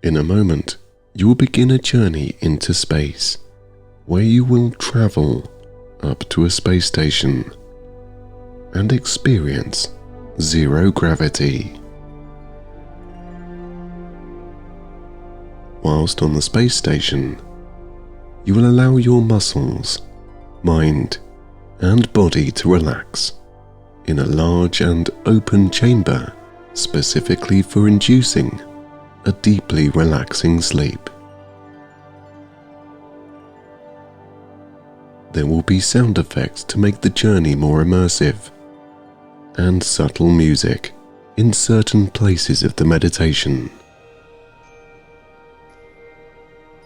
In a moment, you will begin a journey into space, where you will travel up to a space station and experience zero gravity. Whilst on the space station, you will allow your muscles, mind, and body to relax in a large and open chamber specifically for inducing a deeply relaxing sleep. There will be sound effects to make the journey more immersive, and subtle music in certain places of the meditation.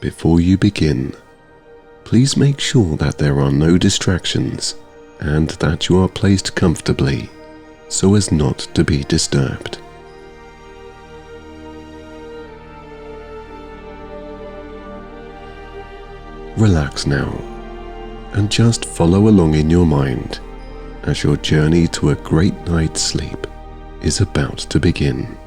Before you begin, please make sure that there are no distractions and that you are placed comfortably so as not to be disturbed. Relax now and just follow along in your mind as your journey to a great night's sleep is about to begin.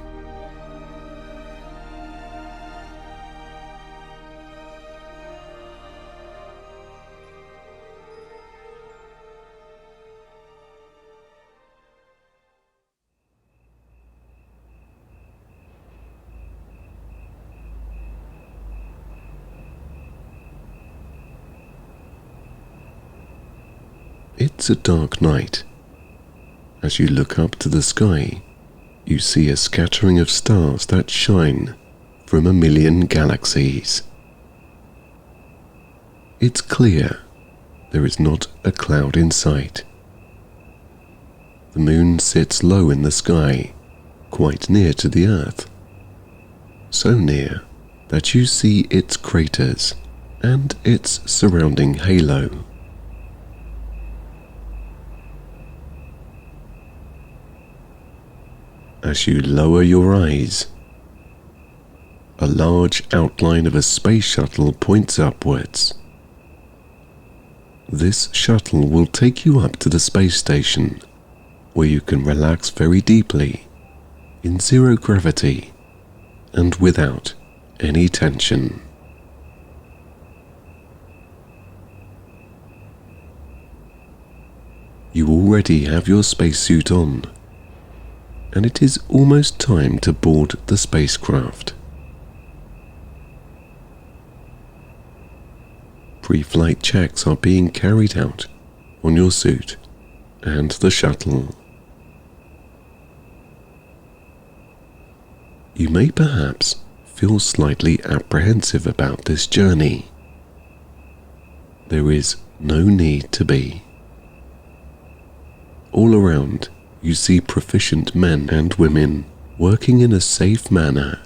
It's a dark night. As you look up to the sky, you see a scattering of stars that shine from 1,000,000 galaxies. It's clear. There is not a cloud in sight. The moon sits low in the sky, quite near to the Earth. So near that you see its craters and its surrounding halo. As you lower your eyes, a large outline of a space shuttle points upwards. This shuttle will take you up to the space station, where you can relax very deeply, in zero gravity, and without any tension. You already have your spacesuit on, and it is almost time to board the spacecraft. Pre-flight checks are being carried out on your suit and the shuttle. You may perhaps feel slightly apprehensive about this journey. There is no need to be. All around, you see proficient men and women working in a safe manner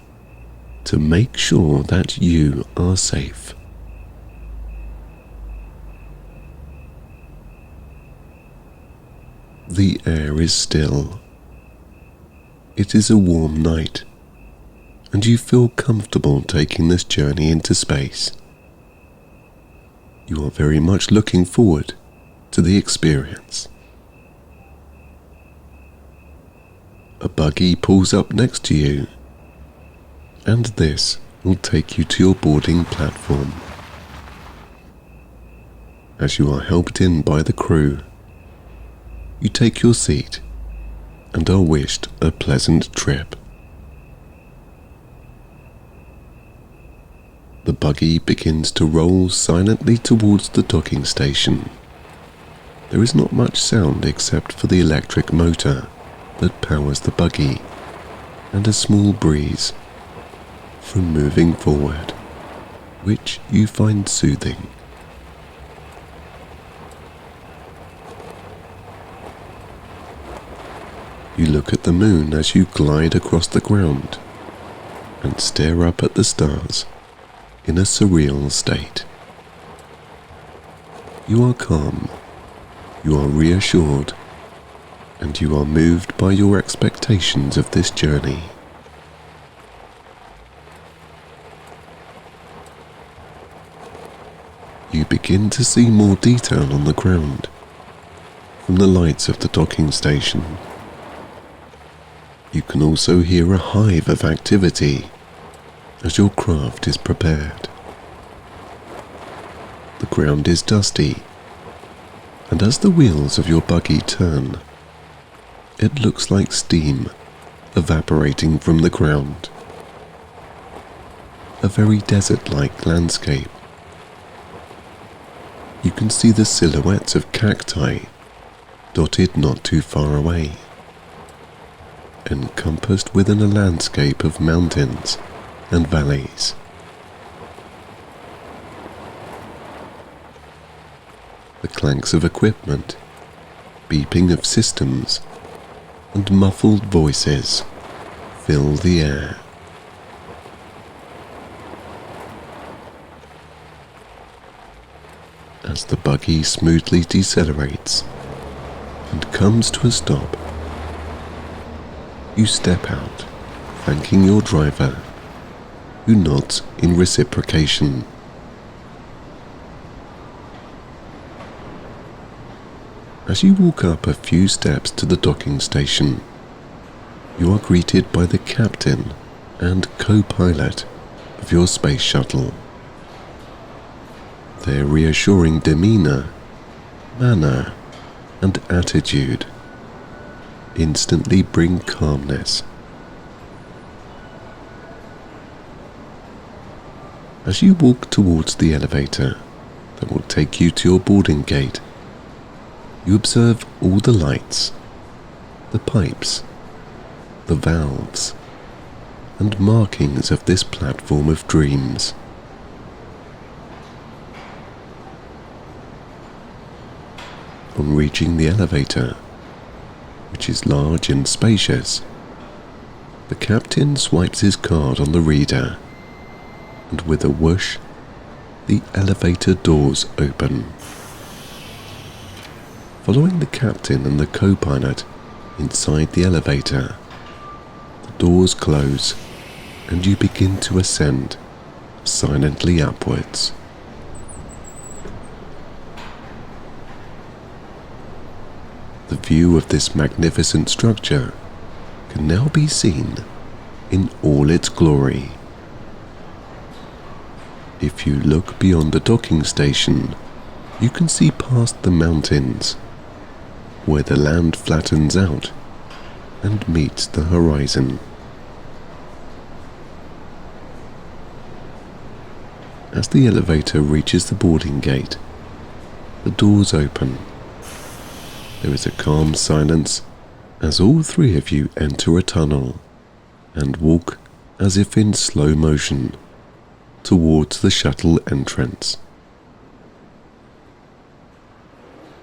to make sure that you are safe. The air is still. It is a warm night, and you feel comfortable taking this journey into space. You are very much looking forward to the experience. A buggy pulls up next to you, and this will take you to your boarding platform. As you are helped in by the crew, you take your seat and are wished a pleasant trip. The buggy begins to roll silently towards the docking station. There is not much sound except for the electric motor that powers the buggy and a small breeze from moving forward, which you find soothing. You look at the moon as you glide across the ground and stare up at the stars in a surreal state. You are calm, you are reassured, and you are moved by your expectations of this journey. You begin to see more detail on the ground from the lights of the docking station. You can also hear a hive of activity as your craft is prepared. The ground is dusty, and as the wheels of your buggy turn, it looks like steam evaporating from the ground. A very desert-like landscape. You can see the silhouettes of cacti dotted not too far away, encompassed within a landscape of mountains and valleys. The clanks of equipment, beeping of systems, and muffled voices fill the air. As the buggy smoothly decelerates and comes to a stop, you step out, thanking your driver, who nods in reciprocation. As you walk up a few steps to the docking station, you are greeted by the captain and co-pilot of your space shuttle. Their reassuring demeanor, manner, and attitude instantly bring calmness. As you walk towards the elevator that will take you to your boarding gate, you observe all the lights, the pipes, the valves, and markings of this platform of dreams. On reaching the elevator, which is large and spacious, the captain swipes his card on the reader, and with a whoosh, the elevator doors open. Following the captain and the co-pilot inside the elevator, the doors close and you begin to ascend silently upwards. The view of this magnificent structure can now be seen in all its glory. If you look beyond the docking station, you can see past the mountains, where the land flattens out and meets the horizon. As the elevator reaches the boarding gate, the doors open. There is a calm silence as all three of you enter a tunnel and walk as if in slow motion towards the shuttle entrance.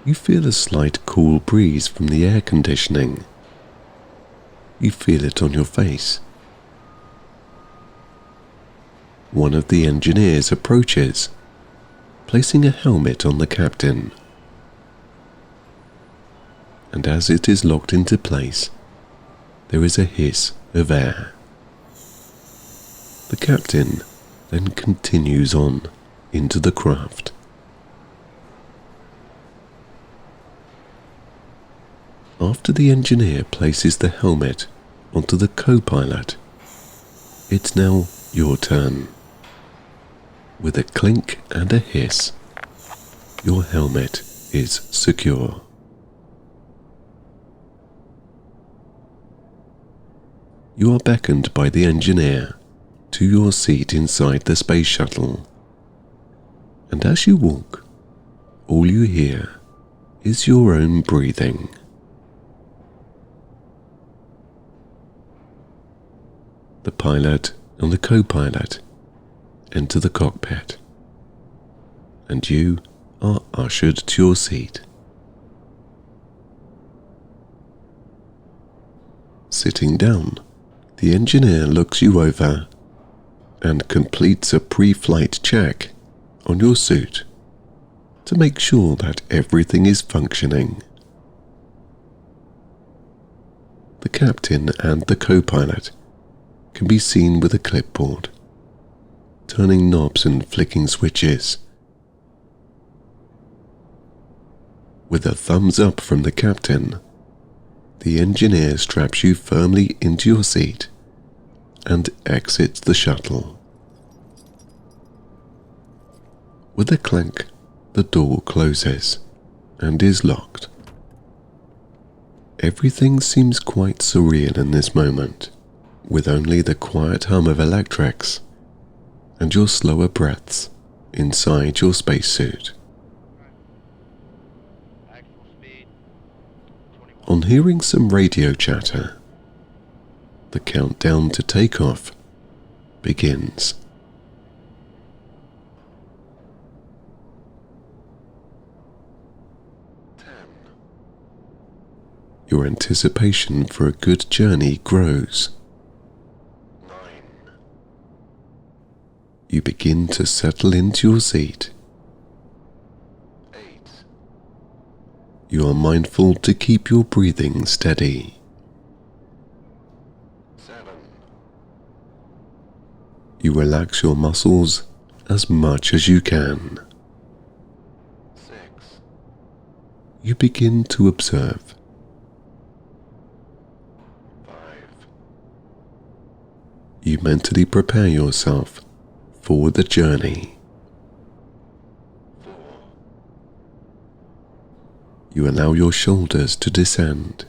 You feel a slight cool breeze from the air conditioning. You feel it on your face. One of the engineers approaches, placing a helmet on the captain. And as it is locked into place, there is a hiss of air. The captain then continues on into the craft. After the engineer places the helmet onto the co-pilot, it's now your turn. With a clink and a hiss, your helmet is secure. You are beckoned by the engineer to your seat inside the space shuttle, and as you walk, all you hear is your own breathing. The pilot and the co-pilot enter the cockpit, and you are ushered to your seat. Sitting down, the engineer looks you over and completes a pre-flight check on your suit to make sure that everything is functioning. The captain and the co-pilot can be seen with a clipboard, turning knobs and flicking switches. With a thumbs up from the captain, the engineer straps you firmly into your seat and exits the shuttle. With a clank, the door closes and is locked. Everything seems quite surreal in this moment, with only the quiet hum of electrics and your slower breaths inside your spacesuit. On hearing some radio chatter, the countdown to takeoff begins. 10. Your anticipation for a good journey grows. 9. You begin to settle into your seat. 8. You are mindful to keep your breathing steady. 7. You relax your muscles as much as you can. 6. You begin to observe. 5. You mentally prepare yourself for the journey. 4. You allow your shoulders to descend.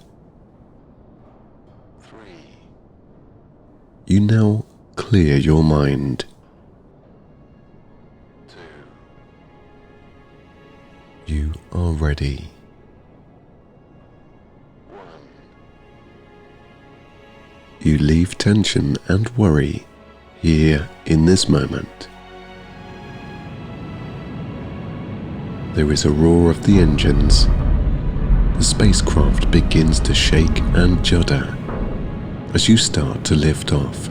3. You now clear your mind. 2. You are ready. 1. You leave tension and worry here in this moment. There is a roar of the engines. The spacecraft begins to shake and judder as you start to lift off.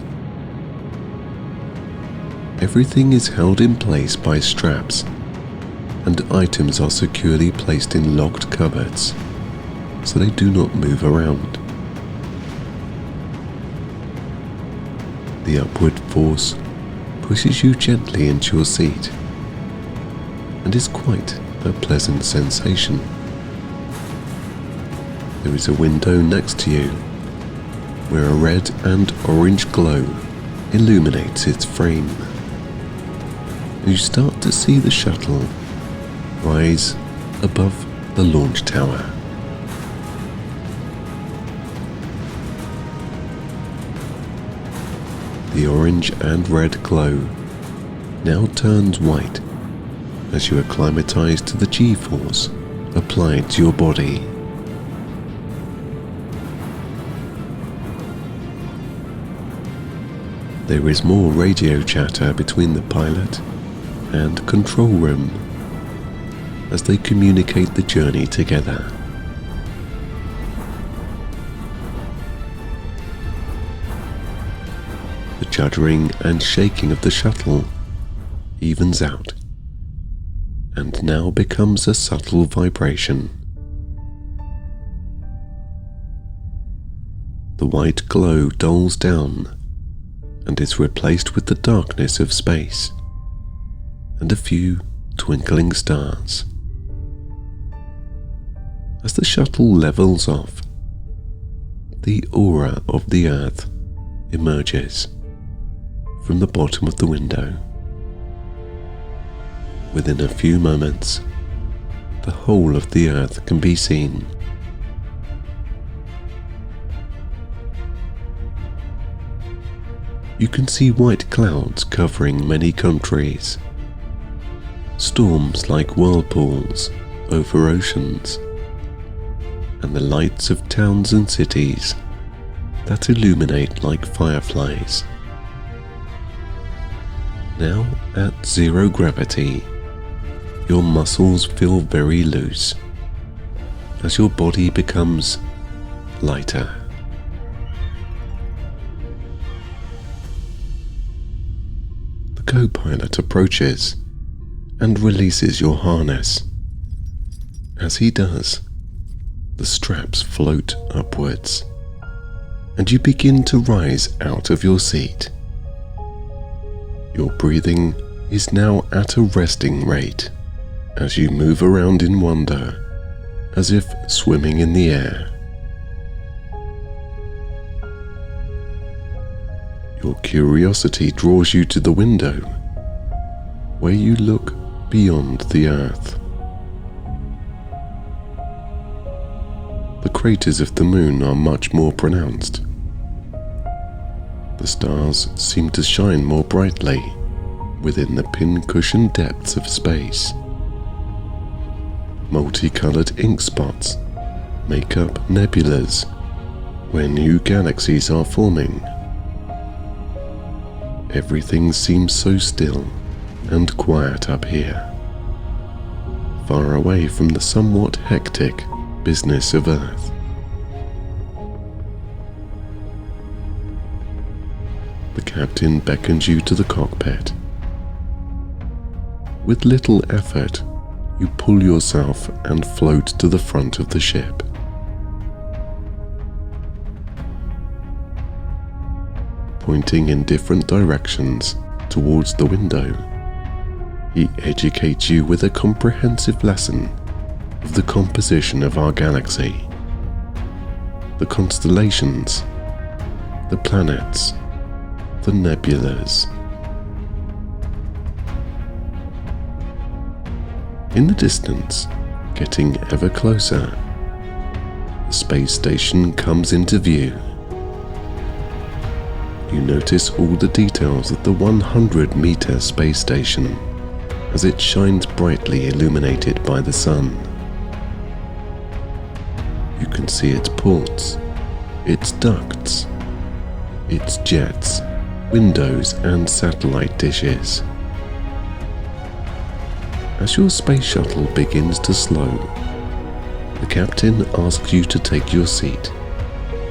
Everything is held in place by straps, and items are securely placed in locked cupboards so they do not move around. The upward force pushes you gently into your seat and is quite a pleasant sensation. There is a window next to you where a red and orange glow illuminates its frame. You start to see the shuttle rise above the launch tower. The orange and red glow now turns white as you acclimatize to the G-force applied to your body. There is more radio chatter between the pilot and control room as they communicate the journey together. The juddering and shaking of the shuttle evens out and now becomes a subtle vibration. The white glow dulls down and is replaced with the darkness of space and a few twinkling stars. As the shuttle levels off, the aura of the Earth emerges from the bottom of the window. Within a few moments, the whole of the Earth can be seen. You can see white clouds covering many countries, storms like whirlpools over oceans, and the lights of towns and cities that illuminate like fireflies. Now at zero gravity, your muscles feel very loose as your body becomes lighter. The co-pilot approaches and releases your harness. As he does, the straps float upwards, and you begin to rise out of your seat. Your breathing is now at a resting rate as you move around in wonder, as if swimming in the air. Your curiosity draws you to the window, where you look beyond the Earth. The craters of the Moon are much more pronounced. The stars seem to shine more brightly within the pin-cushion depths of space. Multicolored ink spots make up nebulas where new galaxies are forming. Everything seems so still and quiet up here, far away from the somewhat hectic business of Earth. The captain beckons you to the cockpit. With little effort, you pull yourself and float to the front of the ship. Pointing in different directions towards the window, he educates you with a comprehensive lesson of the composition of our galaxy, the constellations, the planets, the nebulas. In the distance, getting ever closer, the space station comes into view. You notice all the details of the 100-meter space station as it shines brightly illuminated by the sun. You can see its ports, its ducts, its jets, windows and satellite dishes. As your space shuttle begins to slow, the captain asks you to take your seat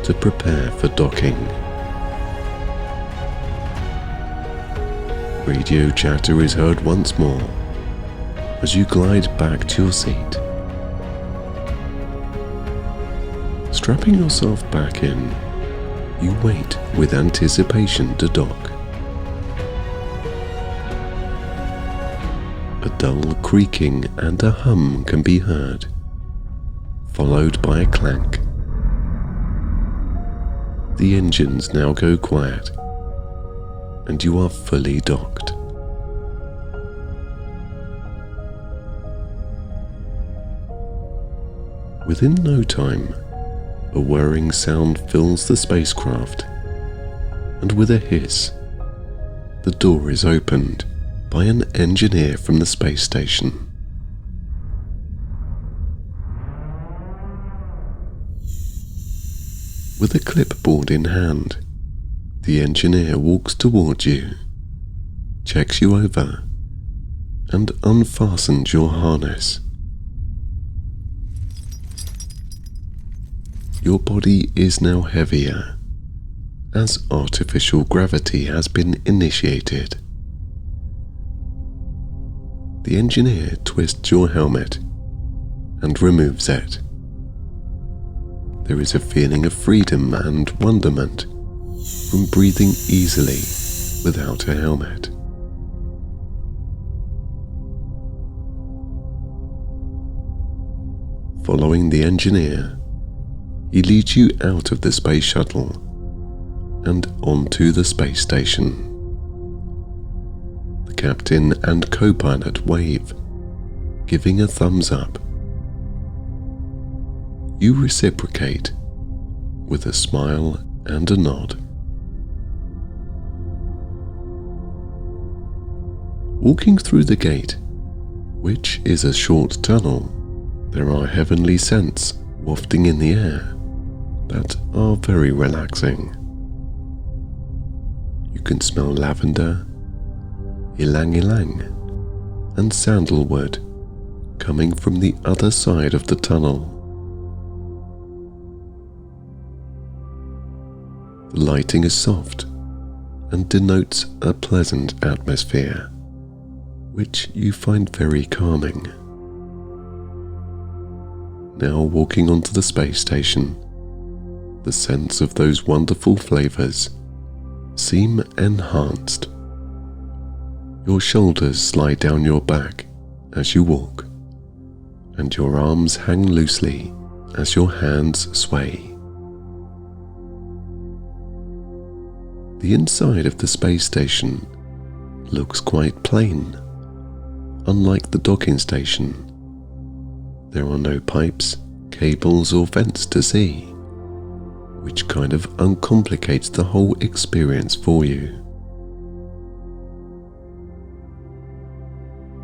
to prepare for docking. Radio chatter is heard once more as you glide back to your seat. Strapping yourself back in, you wait with anticipation to dock. A dull creaking and a hum can be heard, followed by a clank. The engines now go quiet, and you are fully docked. Within no time, a whirring sound fills the spacecraft, and with a hiss, the door is opened by an engineer from the space station. With a clipboard in hand, the engineer walks towards you, checks you over, and unfastens your harness. Your body is now heavier, as artificial gravity has been initiated. The engineer twists your helmet and removes it. There is a feeling of freedom and wonderment from breathing easily without a helmet. Following the engineer, he leads you out of the space shuttle and onto the space station. The captain and co-pilot wave, giving a thumbs up. You reciprocate with a smile and a nod. Walking through the gate, which is a short tunnel, there are heavenly scents wafting in the air that are very relaxing. You can smell lavender, ylang-ylang, and sandalwood coming from the other side of the tunnel. The lighting is soft and denotes a pleasant atmosphere, which you find very calming. Now walking onto the space station, the scents of those wonderful flavors seem enhanced. Your shoulders slide down your back as you walk, and your arms hang loosely as your hands sway. The inside of the space station looks quite plain. Unlike the docking station, there are no pipes, cables or vents to see, which kind of uncomplicates the whole experience for you.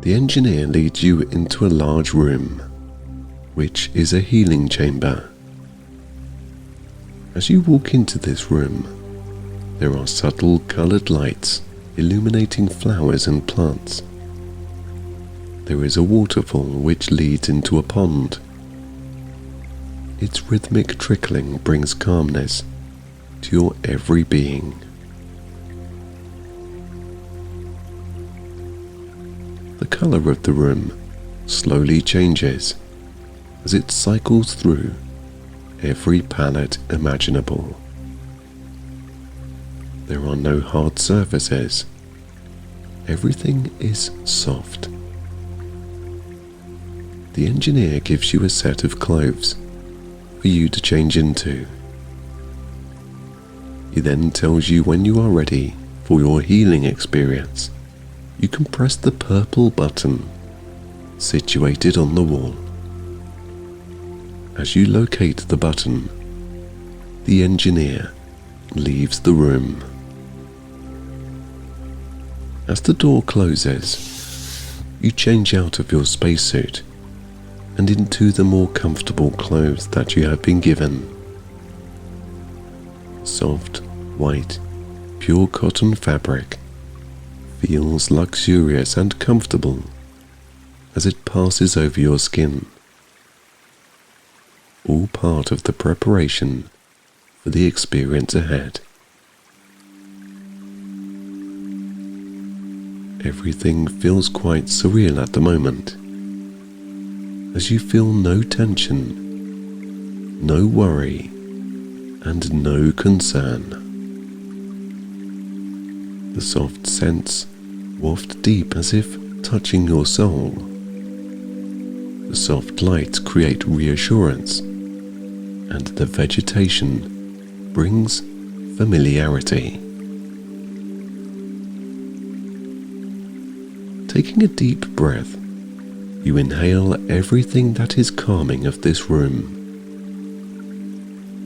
The engineer leads you into a large room, which is a healing chamber. As you walk into this room, there are subtle coloured lights illuminating flowers and plants. There is a waterfall which leads into a pond. Its rhythmic trickling brings calmness to your every being. The colour of the room slowly changes as it cycles through every palette imaginable. There are no hard surfaces. Everything is soft. The engineer gives you a set of clothes for you to change into. He then tells you when you are ready for your healing experience. You can press the purple button situated on the wall. As you locate the button, the engineer leaves the room. As the door closes, you change out of your spacesuit and into the more comfortable clothes that you have been given. Soft, white, pure cotton fabric feels luxurious and comfortable as it passes over your skin. All part of the preparation for the experience ahead. Everything feels quite surreal at the moment, as you feel no tension, no worry, and no concern. The soft scents waft deep as if touching your soul. The soft lights create reassurance, and the vegetation brings familiarity. Taking a deep breath, you inhale everything that is calming of this room.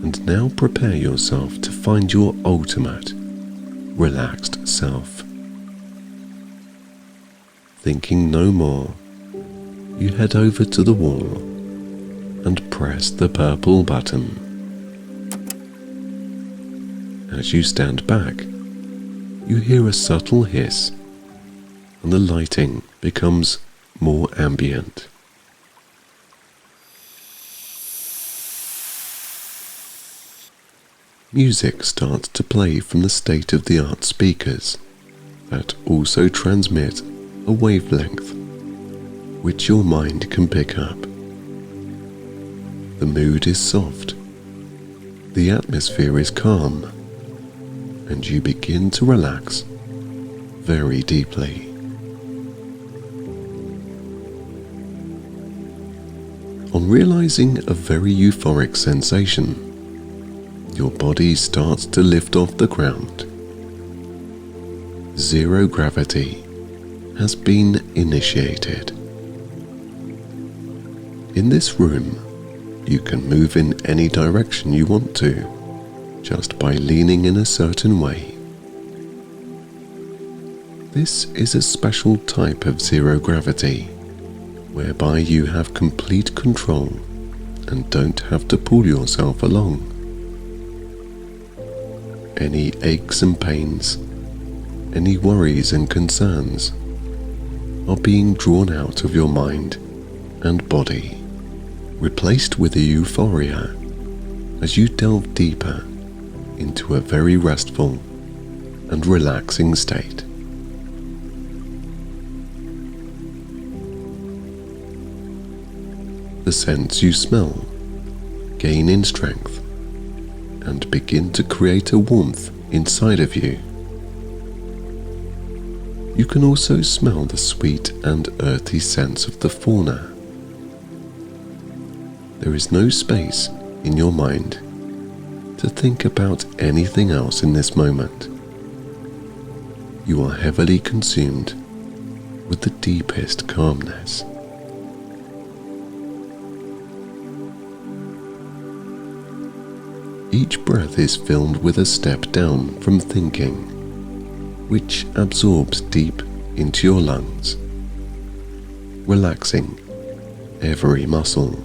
And now prepare yourself to find your ultimate, relaxed self. Thinking no more, you head over to the wall and press the purple button. As you stand back, you hear a subtle hiss, and the lighting becomes more ambient. Music starts to play from the state-of-the-art speakers that also transmit a wavelength which your mind can pick up. The mood is soft, the atmosphere is calm, and you begin to relax very deeply. On realizing a very euphoric sensation, your body starts to lift off the ground. Zero gravity has been initiated. In this room, you can move in any direction you want to, just by leaning in a certain way. This is a special type of zero gravity, whereby you have complete control and don't have to pull yourself along. Any aches and pains, any worries and concerns are being drawn out of your mind and body, replaced with a euphoria as you delve deeper into a very restful and relaxing state. The scents you smell gain in strength and begin to create a warmth inside of you. You can also smell the sweet and earthy scents of the fauna. There is no space in your mind to think about anything else in this moment. You are heavily consumed with the deepest calmness. Each breath is filled with a step down from thinking, which absorbs deep into your lungs, relaxing every muscle.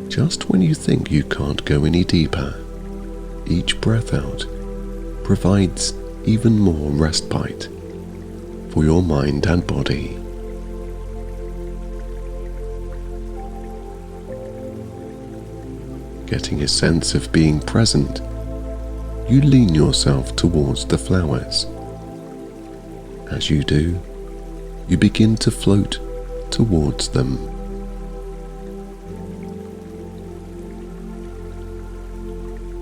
Just when you think you can't go any deeper, each breath out provides even more respite for your mind and body. Getting a sense of being present, you lean yourself towards the flowers. As you do, you begin to float towards them.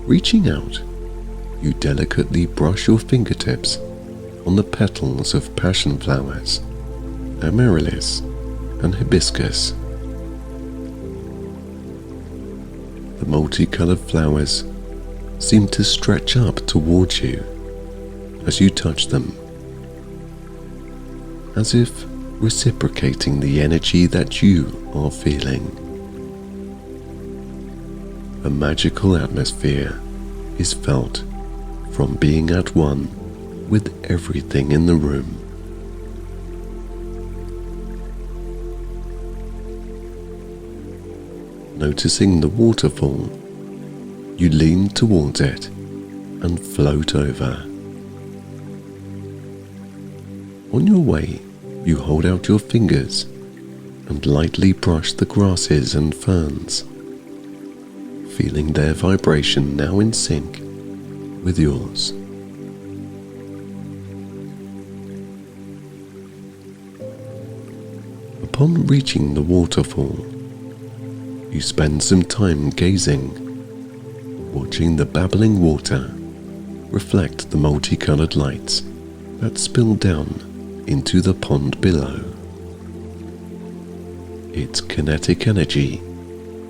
Reaching out, you delicately brush your fingertips on the petals of passion flowers, amaryllis, and hibiscus. The multicolored flowers seem to stretch up towards you as you touch them, as if reciprocating the energy that you are feeling. A magical atmosphere is felt from being at one with everything in the room. Noticing the waterfall, you lean towards it and float over. On your way, you hold out your fingers and lightly brush the grasses and ferns, feeling their vibration now in sync with yours. Upon reaching the waterfall, you spend some time gazing, watching the babbling water reflect the multicolored lights that spill down into the pond below. Its kinetic energy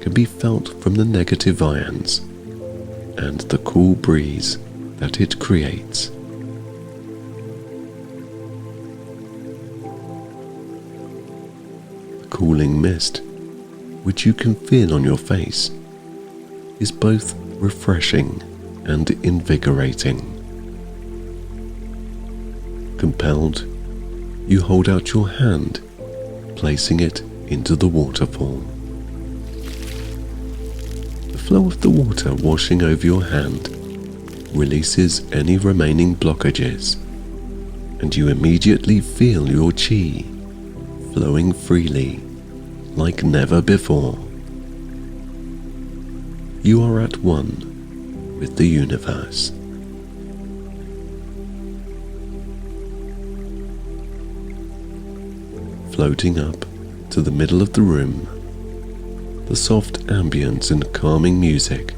can be felt from the negative ions and the cool breeze that it creates. The cooling mist, which you can feel on your face, is both refreshing and invigorating. Compelled, you hold out your hand, placing it into the waterfall. The flow of the water washing over your hand releases any remaining blockages, and you immediately feel your chi flowing freely like never before. You are at one with the universe. Floating up to the middle of the room, the soft ambience and calming music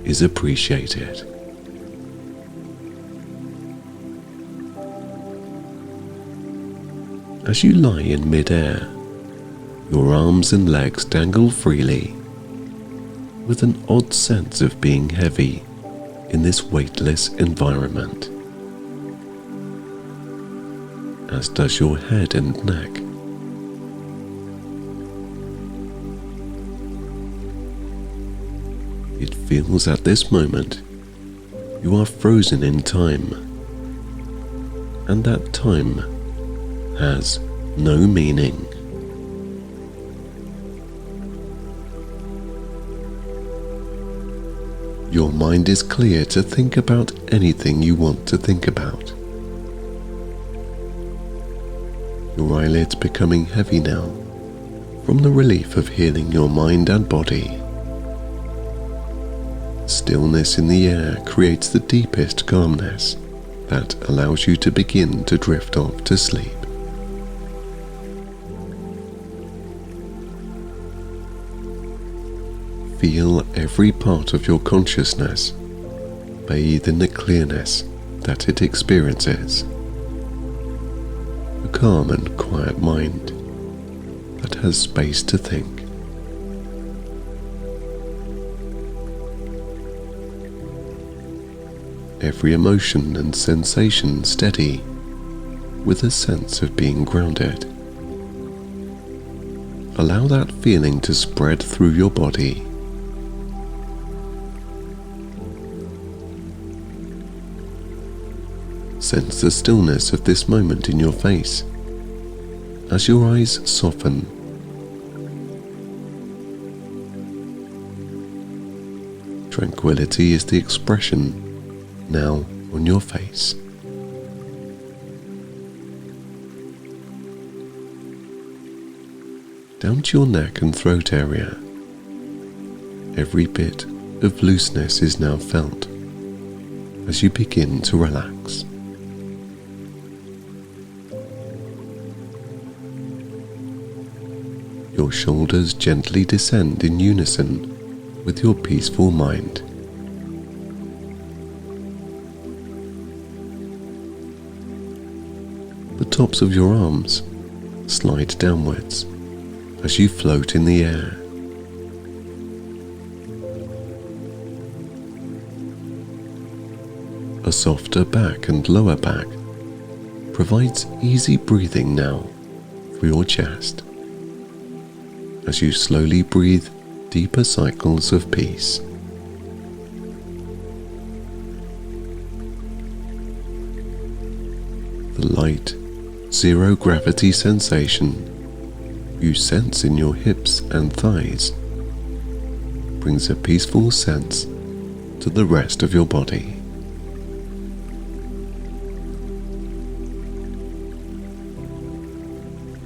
is appreciated. As you lie in mid-air, your arms and legs dangle freely, with an odd sense of being heavy in this weightless environment, as does your head and neck. It feels at this moment you are frozen in time, and that time has no meaning. Your mind is clear to think about anything you want to think about. Your eyelids becoming heavy now from the relief of healing your mind and body. Stillness in the air creates the deepest calmness that allows you to begin to drift off to sleep. Feel every part of your consciousness bathe in the clearness that it experiences. A calm and quiet mind that has space to think. every emotion and sensation steady with a sense of being grounded. Allow that feeling to spread through your body. Sense the stillness of this moment in your face as your eyes soften. Tranquility is the expression now on your face. Down to your neck and throat area, every bit of looseness is now felt as you begin to relax. Your shoulders gently descend in unison with your peaceful mind. The tops of your arms slide downwards as you float in the air. A softer back and lower back provides easy breathing now for your chest as you slowly breathe deeper cycles of peace. The light, zero-gravity sensation you sense in your hips and thighs brings a peaceful sense to the rest of your body.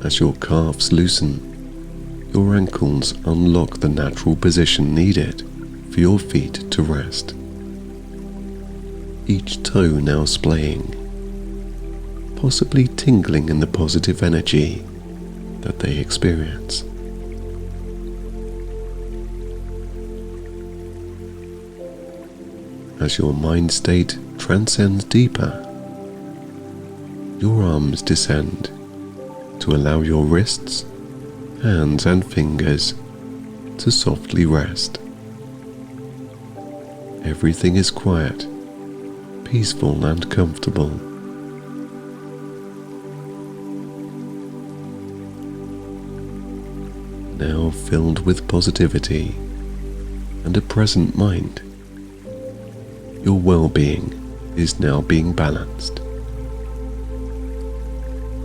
As your calves loosen, your ankles unlock the natural position needed for your feet to rest. Each toe now splaying, possibly tingling in the positive energy that they experience. As your mind state transcends deeper, your arms descend to allow your wrists, hands and fingers to softly rest. Everything is quiet, peaceful and comfortable. Now filled with positivity and a present mind, your well-being is now being balanced.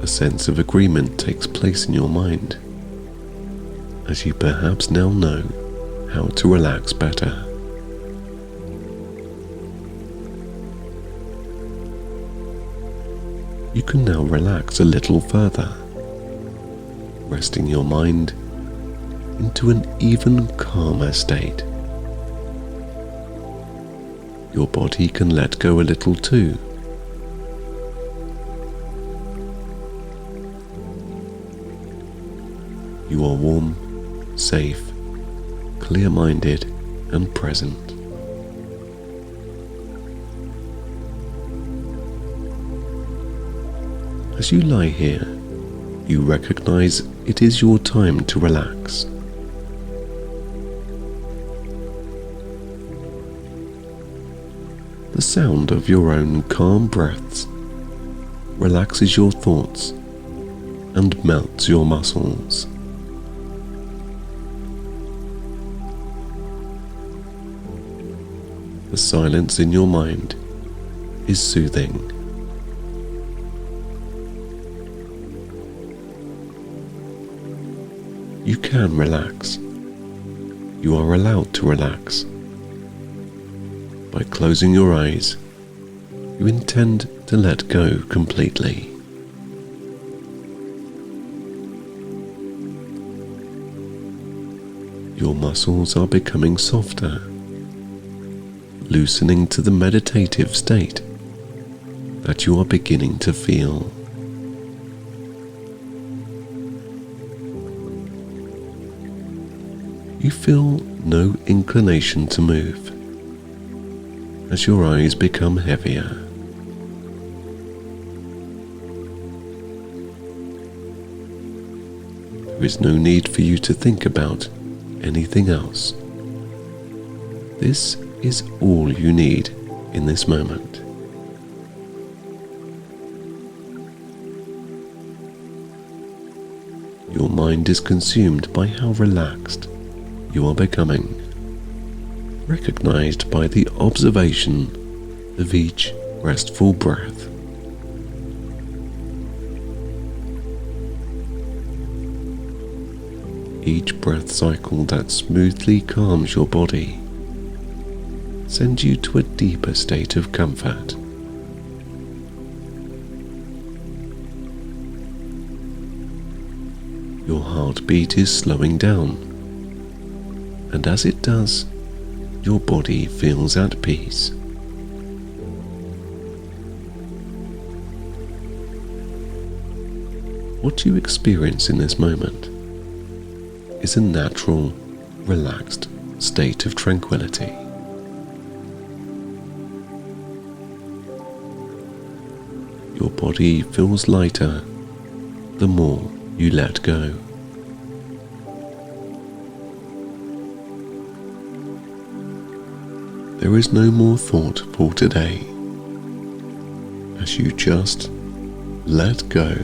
A sense of agreement takes place in your mind, as you perhaps now know how to relax better. You can now relax a little further, resting your mind into an even calmer state. Your body can let go a little too. You are warm, safe, clear-minded and present. As you lie here, you recognize it is your time to relax. The sound of your own calm breaths relaxes your thoughts and melts your muscles. The silence in your mind is soothing. You can relax. You are allowed to relax. By closing your eyes, you intend to let go completely. Your muscles are becoming softer, loosening to the meditative state that you are beginning to feel. You feel no inclination to move as your eyes become heavier. There is no need for you to think about anything else. This is all you need in this moment. Your mind is consumed by how relaxed you are becoming, recognized by the observation of each restful breath. Each breath cycle that smoothly calms your body sends you to a deeper state of comfort. Your heartbeat is slowing down, and as it does, your body feels at peace. What you experience in this moment is a natural, relaxed state of tranquility. Your body feels lighter the more you let go. There is no more thought for today, as you just let go.